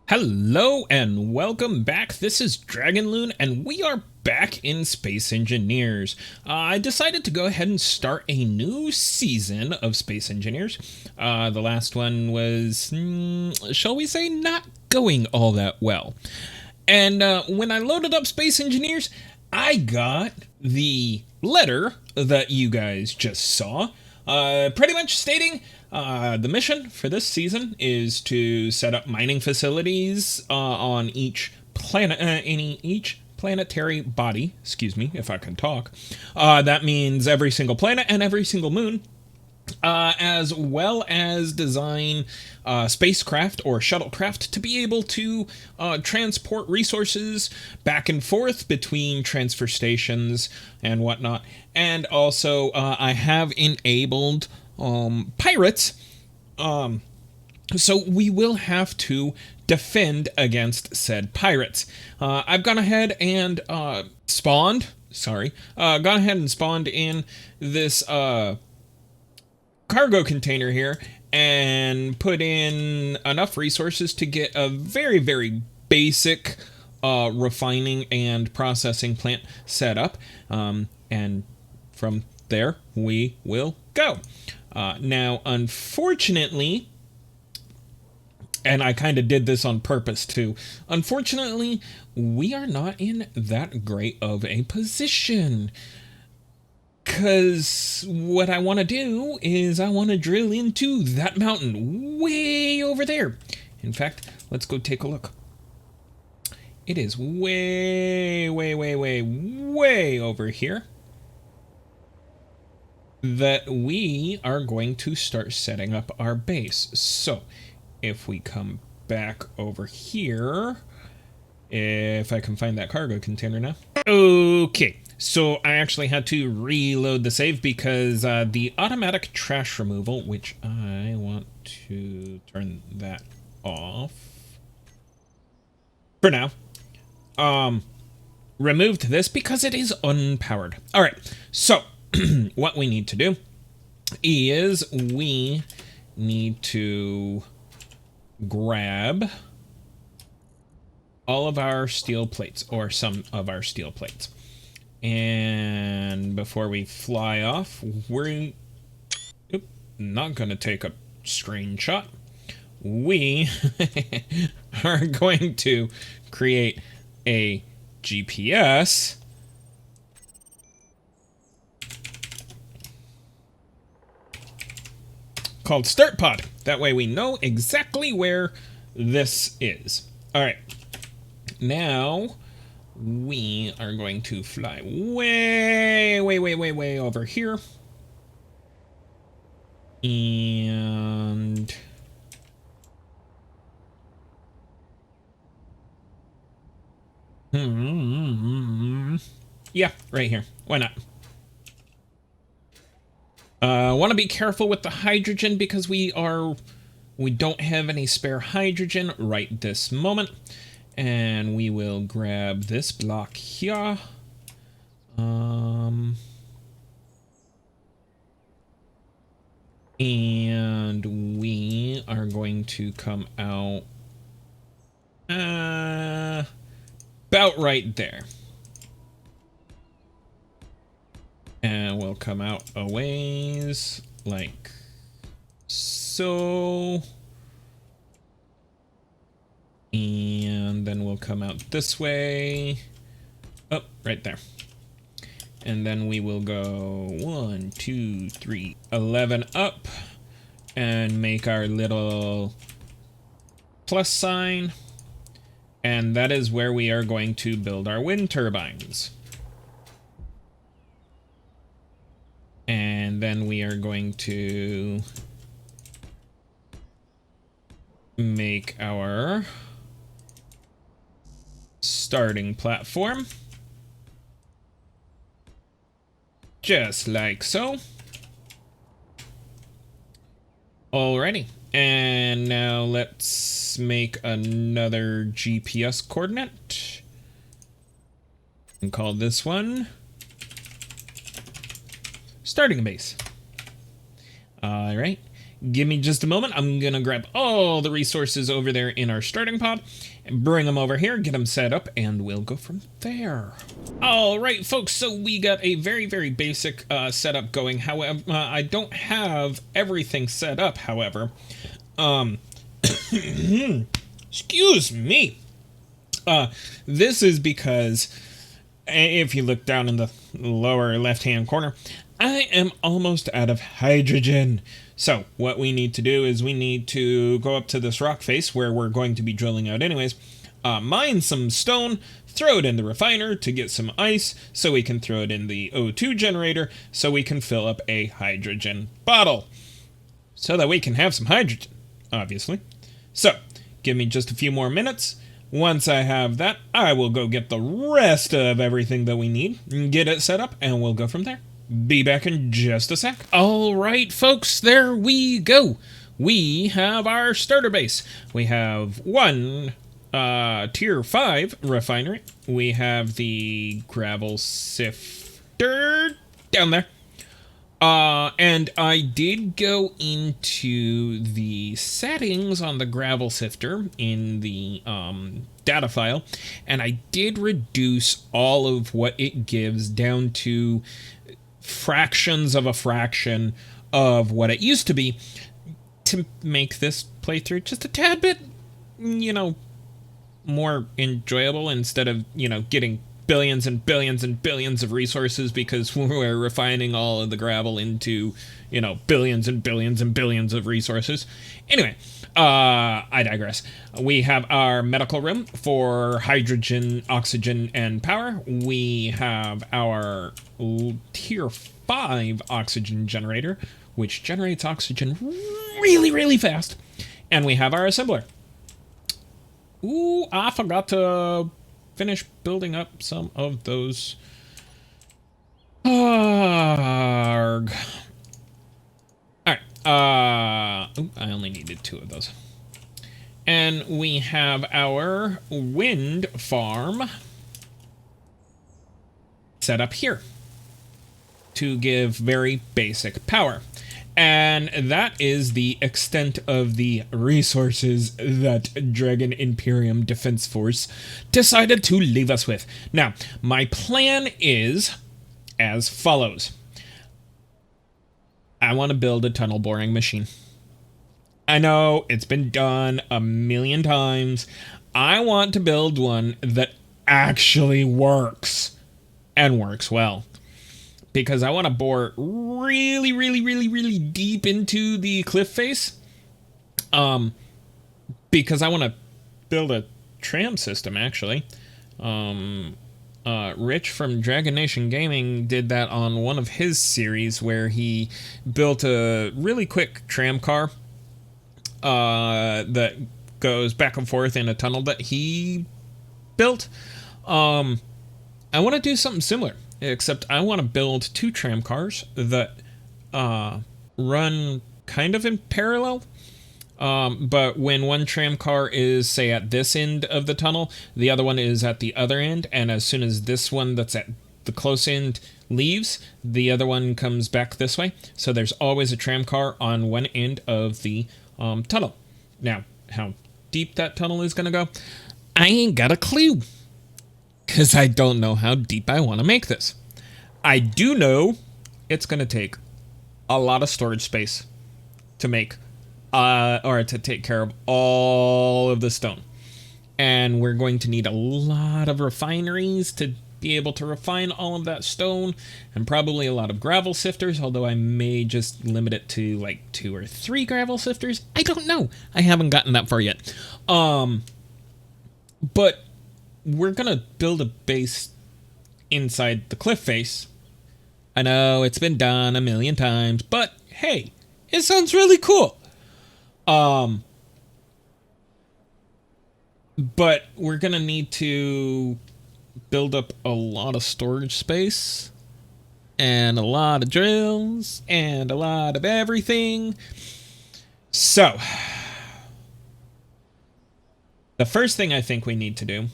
Hello and welcome back. This is DragonLoon and we are back in Space Engineers. I decided to go ahead and start a new season of Space Engineers. The last one was, shall we say, not going all that well. And when I loaded up Space Engineers, I got the letter that you guys just saw, pretty much stating the mission for this season is to set up mining facilities on each planet, in each planetary body. Excuse me, if I can talk. That means every single planet and every single moon, as well as design spacecraft or shuttlecraft to be able to transport resources back and forth between transfer stations and whatnot. And also, I have enabled pirates, so we will have to defend against said pirates. I've gone ahead and spawned in this cargo container here and put in enough resources to get a very, very basic refining and processing plant set up. And from there, we will go. Now, unfortunately, and I kind of did this on purpose too, unfortunately, we are not in that great of a position. Because what I want to do is I want to drill into that mountain way over there. In fact, let's go take a look. It is way, way, way, way, way over here that we are going to start setting up our base. So if we come back over here, if I can find that cargo container now. Okay. So I actually had to reload the save because the automatic trash removal, which I want to turn that off for now, removed this because it is unpowered. All right, so what we need to do is we need to grab all of our steel plates, or some of our steel plates. And before we fly off, we're not going to take a screenshot. We are going to create a GPS called Start Pod. That way we know exactly where this is. All right. Now we are going to fly way, way, way, way, way over here. And yeah, right here. Why not? Want to be careful with the hydrogen because we don't have any spare hydrogen right this moment. And we will grab this block here. And we are going to come out about right there. And we'll come out a ways like so. And then we'll come out this way. Oh, right there. And then we will go 1, 2, 3, 11 up and make our little plus sign. And that is where we are going to build our wind turbines. And then we are going to make our starting platform. Just like so. Alrighty. And now let's make another GPS coordinate. And call this one starting base. Alright. Give me just a moment. I'm going to grab all the resources over there in our starting pod and bring them over here, get them set up, and we'll go from there. All right, folks, so we got a very, very basic setup going. However, I don't have everything set up, however. Excuse me. This is because if you look down in the lower left-hand corner, I am almost out of hydrogen. So what we need to do is we need to go up to this rock face where we're going to be drilling out anyways, mine some stone, throw it in the refiner to get some ice so we can throw it in the O2 generator so we can fill up a hydrogen bottle so that we can have some hydrogen, obviously. So give me just a few more minutes. Once I have that, I will go get the rest of everything that we need, get it set up, and we'll go from there. Be back in just a sec. All right, folks, there we go. We have our starter base. We have one tier 5 refinery. We have the gravel sifter down there. And I did go into the settings on the gravel sifter in the data file, and I did reduce all of what it gives down to fractions of a fraction of what it used to be to make this playthrough just a tad bit, more enjoyable instead of, getting billions and billions and billions of resources because we're refining all of the gravel into, billions and billions and billions of resources. Anyway, I digress. We have our medical room for hydrogen, oxygen, and power. We have our tier 5 oxygen generator, which generates oxygen really, really fast. And we have our assembler. Ooh, I forgot to finish building up some of those. Arg. Alright, I only needed 2 of those. And we have our wind farm set up here to give very basic power. And that is the extent of the resources that Dragon Imperium Defense Force decided to leave us with. Now, my plan is as follows. I want to build a tunnel boring machine. I know it's been done a million times. I want to build one that actually works and works well. Because I want to bore really, really, really, really deep into the cliff face. Because I want to build a tram system, actually. Rich from Dragon Nation Gaming did that on one of his series where he built a really quick tram car that goes back and forth in a tunnel that he built. I want to do something similar. Except I want to build 2 tram cars that run kind of in parallel. But when one tram car is, say, at this end of the tunnel, the other one is at the other end. And as soon as this one that's at the close end leaves, the other one comes back this way. So there's always a tram car on one end of the tunnel. Now, how deep that tunnel is going to go, I ain't got a clue. Because I don't know how deep I want to make this. I do know it's going to take a lot of storage space to make, or to take care of all of the stone. And we're going to need a lot of refineries to be able to refine all of that stone, and probably a lot of gravel sifters, although I may just limit it to like 2 or 3 gravel sifters. I don't know. I haven't gotten that far yet. But we're gonna build a base inside the cliff face. I know it's been done a million times, but hey, it sounds really cool. But we're gonna need to build up a lot of storage space and a lot of drills and a lot of everything. So the first thing I think we need to do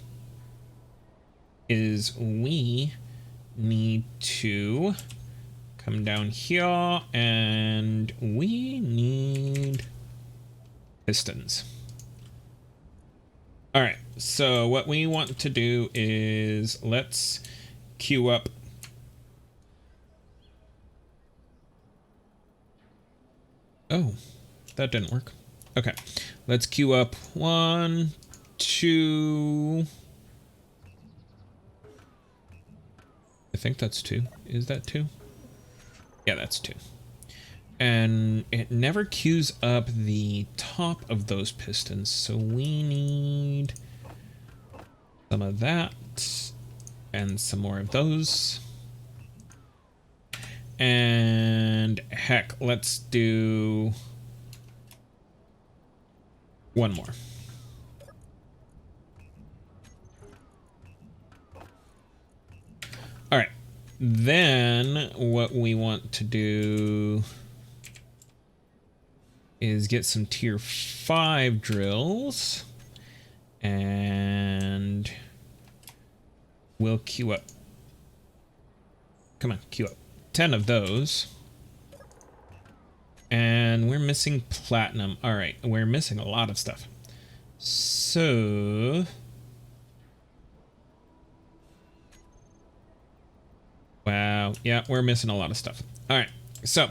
is we need to come down here and we need pistons. All right, so what we want to do is let's queue up. Oh, that didn't work. Okay, let's queue up 1, 2. I think that's 2. Is that 2? Yeah, that's 2. And it never queues up the top of those pistons, so we need some of that and some more of those. And heck, let's do 1 more. All right, then what we want to do is get some tier 5 drills, and we'll queue up. Come on, queue up 10 of those. And we're missing platinum. All right, we're missing a lot of stuff. So wow, yeah, we're missing a lot of stuff. All right, so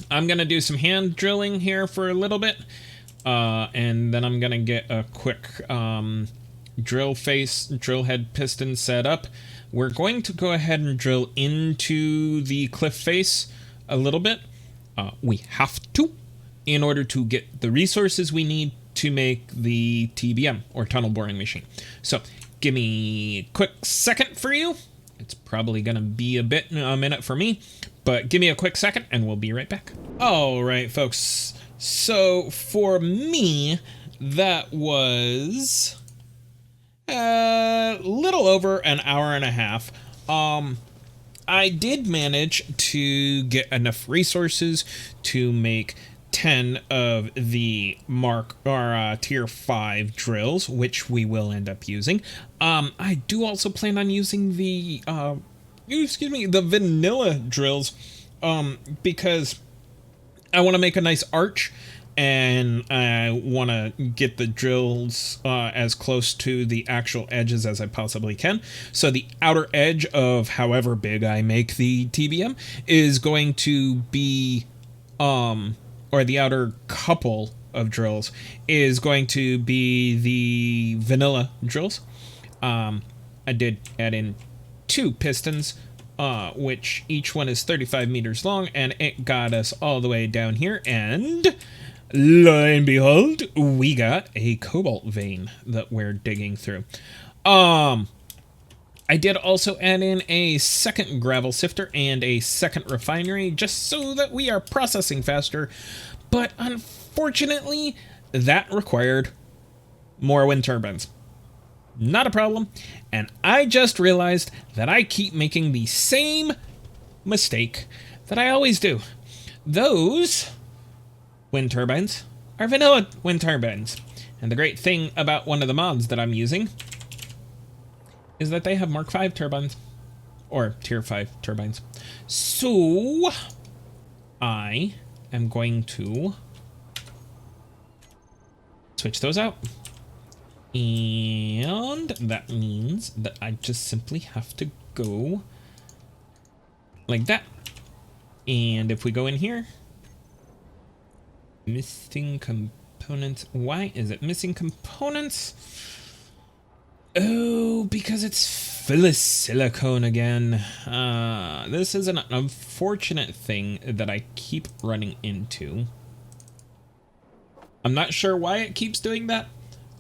I'm gonna do some hand drilling here for a little bit, and then I'm gonna get a quick drill head piston set up. We're going to go ahead and drill into the cliff face a little bit. We have to, in order to get the resources we need to make the TBM, or tunnel boring machine. So give me a quick second for you. It's probably gonna be a minute for me, but give me a quick second and we'll be right back. All right, folks. So for me, that was a little over an hour and a half. I did manage to get enough resources to make 10 of the tier 5 drills, which we will end up using. I do also plan on using the the vanilla drills, because I want to make a nice arch, and I want to get the drills as close to the actual edges as I possibly can. So the outer edge of however big I make the TBM is going to be, or the outer couple of drills is going to be the vanilla drills. I did add in 2 pistons, which each one is 35 meters long, and it got us all the way down here, and lo and behold, we got a cobalt vein that we're digging through. I did also add in a second gravel sifter and a second refinery, just so that we are processing faster, but unfortunately, that required more wind turbines. Not a problem, and I just realized that I keep making the same mistake that I always do. Those wind turbines are vanilla wind turbines. And the great thing about one of the mods that I'm using is that they have Mark 5 turbines, or tier 5 turbines. So I am going to switch those out. And that means that I just simply have to go like that. And if we go in here, missing components. Why is it missing components? Oh, because it's full of silicone again. This is an unfortunate thing that I keep running into. I'm not sure why it keeps doing that.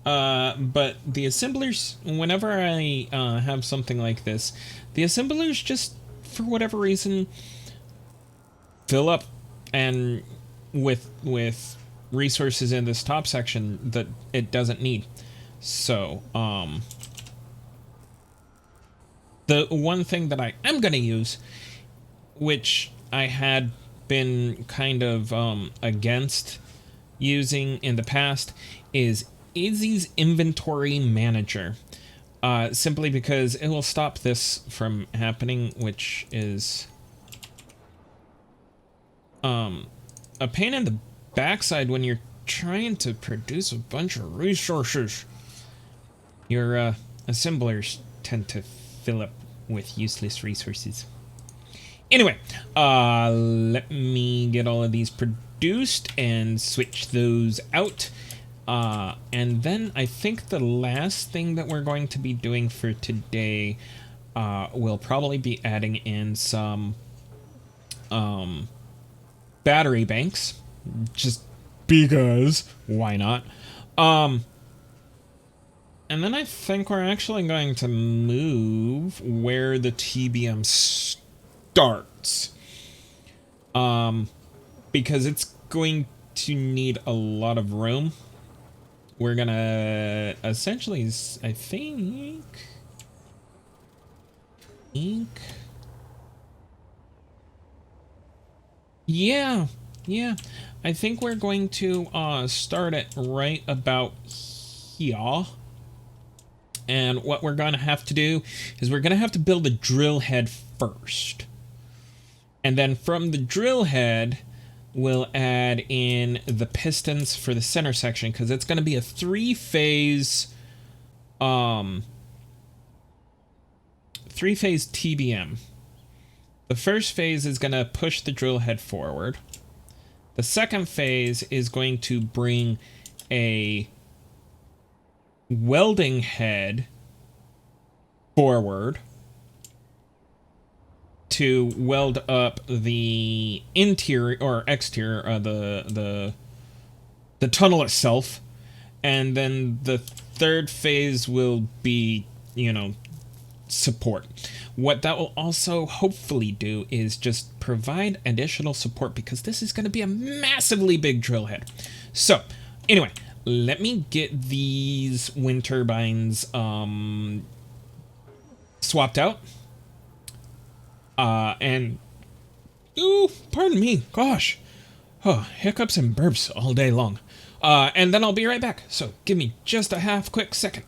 But the assemblers, whenever I have something like this, the assemblers just, for whatever reason, fill up, and with resources in this top section that it doesn't need. So, the one thing that I am going to use, which I had been kind of against using in the past, is Izzy's Inventory Manager. Simply because it will stop this from happening, which is a pain in the backside when you're trying to produce a bunch of resources. Your assemblers tend to fill up with useless resources. Anyway, let me get all of these produced and switch those out. And then I think the last thing that we're going to be doing for today will probably be adding in some battery banks. Just because, why not? And then I think we're actually going to move where the TBM starts. Because it's going to need a lot of room. We're gonna essentially, I think... Yeah. I think we're going to start it right about here. And what we're going to have to do is we're going to have to build a drill head first. And then from the drill head, we'll add in the pistons for the center section, because it's going to be a three-phase TBM. The first phase is going to push the drill head forward. The second phase is going to bring a welding head forward to weld up the interior or exterior, the tunnel itself. And then the third phase will be, support. What that will also hopefully do is just provide additional support, because this is going to be a massively big drill head. So, anyway, let me get these wind turbines swapped out. And... Ooh, pardon me. Gosh. Oh, hiccups and burps all day long. And then I'll be right back. So, give me just a quick second.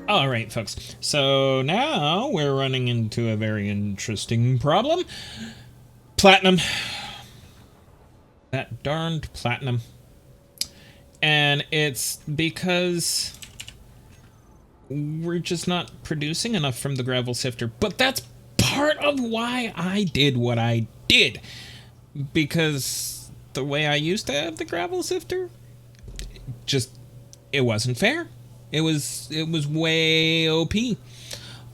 All right, folks. So now we're running into a very interesting problem. Platinum. That darned platinum. And it's because we're just not producing enough from the gravel sifter. But that's part of why I did what I did. Because the way I used to have the gravel sifter, it wasn't fair. It was way OP.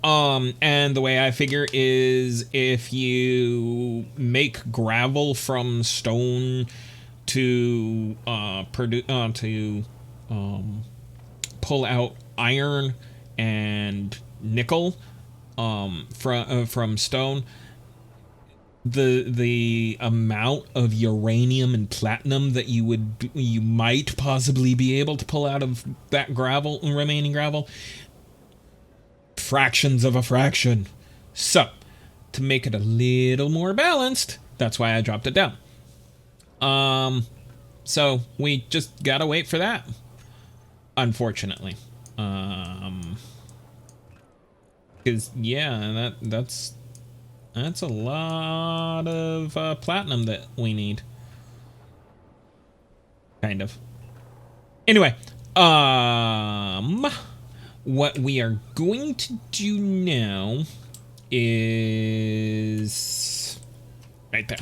And the way I figure is if you make gravel from stone to pull out iron and nickel from stone, the amount of uranium and platinum that you might possibly be able to pull out of that remaining gravel, fractions of a fraction. So to make it a little more balanced, that's why I dropped it down. So we just gotta wait for that, unfortunately. Because yeah, that's a lot of platinum that we need. Kind of. Anyway, what we are going to do now is right there.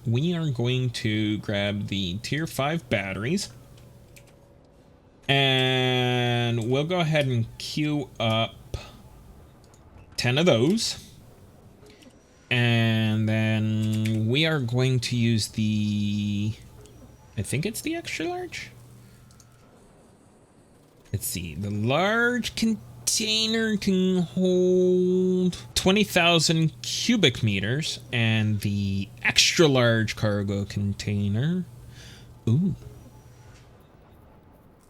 we are going to grab the tier 5 batteries. And we'll go ahead and queue up 10 of those. And then we are going to use the... I think it's the extra large? Let's see. The large container can hold 20,000 cubic meters. And the extra large cargo container... Ooh.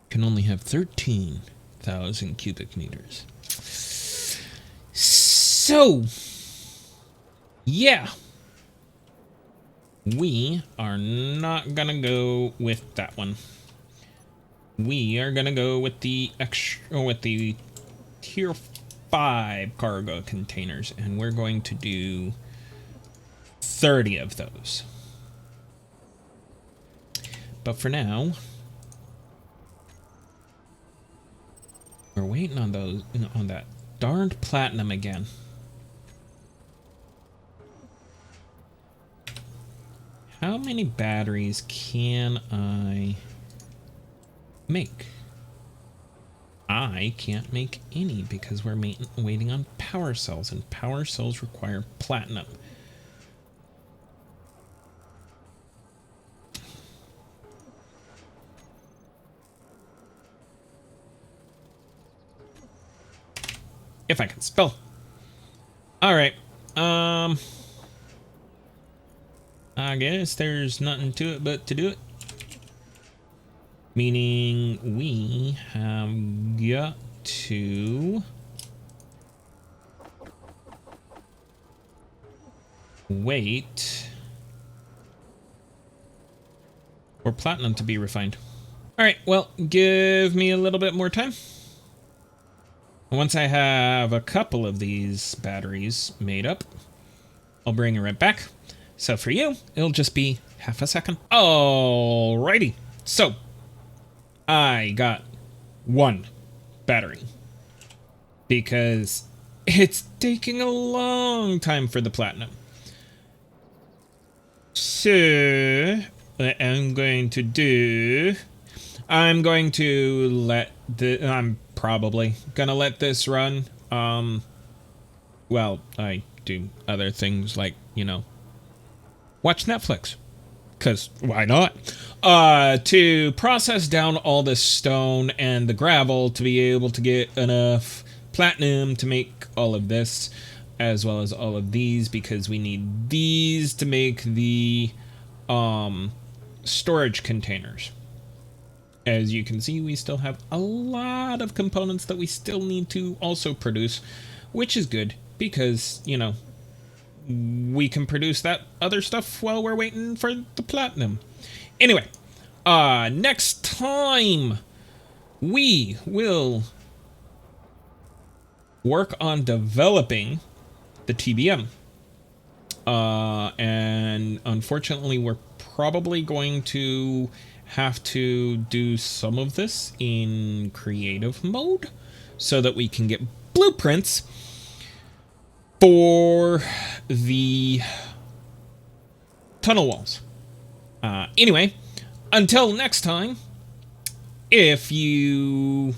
Can only have 13,000 cubic meters. So... yeah, we are not gonna go with that one. We are gonna go with the tier 5 cargo containers, and we're going to do 30 of those. But for now, we're waiting on that darned platinum again. How many batteries can I make? I can't make any because we're waiting on power cells, and power cells require platinum. If I can spell. All right. I guess there's nothing to it but to do it. Meaning we have got to wait for platinum to be refined. All right, well, give me a little bit more time. Once I have a couple of these batteries made up, I'll bring it right back. So for you, it'll just be half a second. Alrighty. So I got one battery because it's taking a long time for the platinum. So what I'm going to do, I'm probably gonna let this run. Well, I do other things like, you know, watch Netflix, because why not? To process down all this stone and the gravel to be able to get enough platinum to make all of this, as well as all of these, because we need these to make the storage containers. As you can see, we still have a lot of components that we still need to also produce, which is good because, you know, we can produce that other stuff while we're waiting for the platinum. Anyway, next time we will work on developing the TBM. And unfortunately, we're probably going to have to do some of this in creative mode so that we can get blueprints for the tunnel walls. Anyway, until next time, if you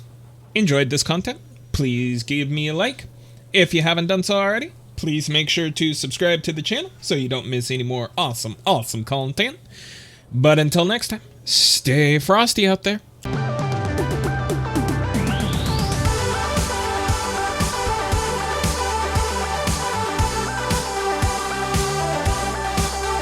enjoyed this content, please give me a like. If you haven't done so already, please make sure to subscribe to the channel so you don't miss any more awesome content. But until next time, stay frosty out there.